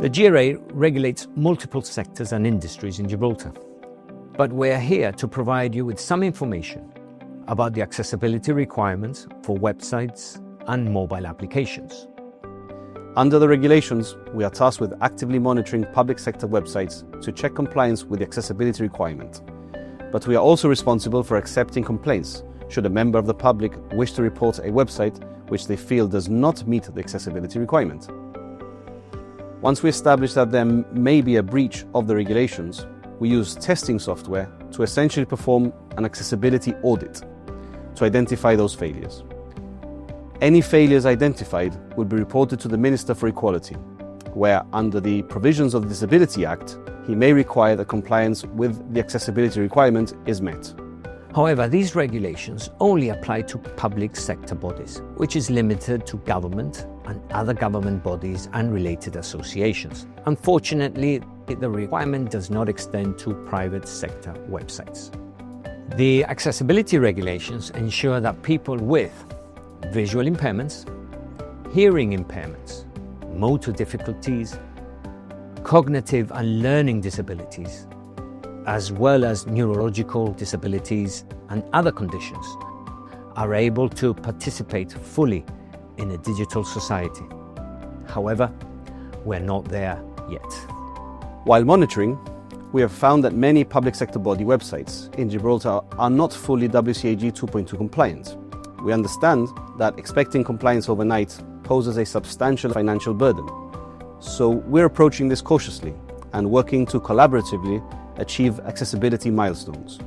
The GRA regulates multiple sectors and industries in Gibraltar, but we're here to provide you with some information about the accessibility requirements for websites and mobile applications. Under the regulations, we are tasked with actively monitoring public sector websites to check compliance with the accessibility requirement. But we are also responsible for accepting complaints should a member of the public wish to report a website which they feel does not meet the accessibility requirement. Once we establish that there may be a breach of the regulations, we use testing software to essentially perform an accessibility audit to identify those failures. Any failures identified will be reported to the Minister for Equality, where, under the provisions of the Disability Act, he may require that compliance with the accessibility requirement is met. However, these regulations only apply to public sector bodies, which is limited to government and other government bodies and related associations. Unfortunately, the requirement does not extend to private sector websites. The accessibility regulations ensure that people with visual impairments, hearing impairments, motor difficulties, cognitive and learning disabilities, as well as neurological disabilities and other conditions, are able to participate fully in a digital society. However, we're not there yet. While monitoring, we have found that many public sector body websites in Gibraltar are not fully WCAG 2.2 compliant. We understand that expecting compliance overnight poses a substantial financial burden. So we're approaching this cautiously and working to collaboratively achieve accessibility milestones.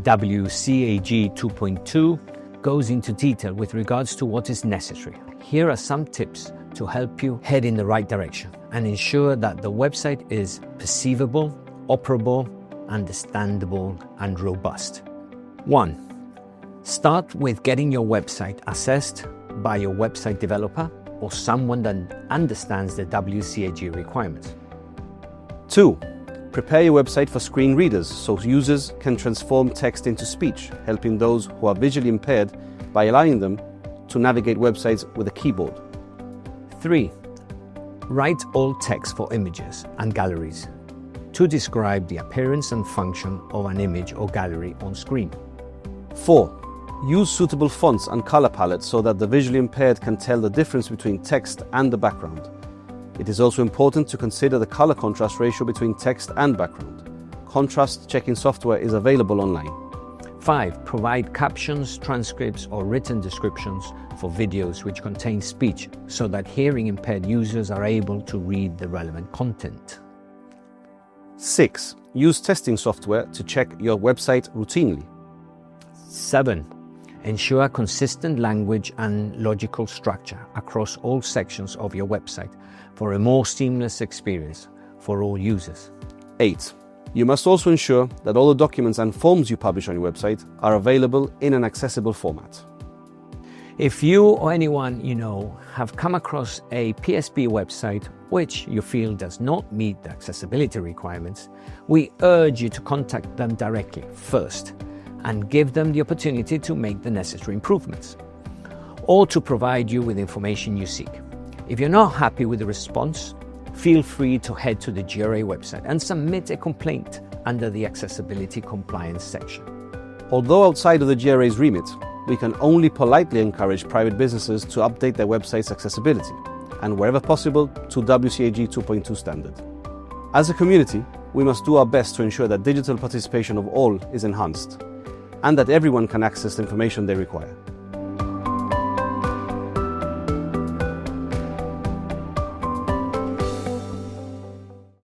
WCAG 2.2 goes into detail with regards to what is necessary. Here are some tips to help you head in the right direction and ensure that the website is perceivable, operable, understandable, and robust. 1. Start with getting your website assessed by your website developer or someone that understands the WCAG requirements. 2. Prepare your website for screen readers so users can transform text into speech, helping those who are visually impaired by allowing them to navigate websites with a keyboard. 3. Write alt text for images and galleries to describe the appearance and function of an image or gallery on screen. 4. Use suitable fonts and color palettes so that the visually impaired can tell the difference between text and the background. It is also important to consider the color contrast ratio between text and background. Contrast checking software is available online. 5. Provide captions, transcripts, or written descriptions for videos which contain speech so that hearing impaired users are able to read the relevant content. 6. Use testing software to check your website routinely. 7. Ensure consistent language and logical structure across all sections of your website for a more seamless experience for all users. 8. You must also ensure that all the documents and forms you publish on your website are available in an accessible format. If you or anyone you know have come across a PSB website which you feel does not meet the accessibility requirements, we urge you to contact them directly first and give them the opportunity to make the necessary improvements, or to provide you with information you seek. If you're not happy with the response, feel free to head to the GRA website and submit a complaint under the Accessibility Compliance section. Although outside of the GRA's remit, we can only politely encourage private businesses to update their website's accessibility, and wherever possible, to WCAG 2.2 standard. As a community, we must do our best to ensure that digital participation of all is enhanced, and that everyone can access the information they require.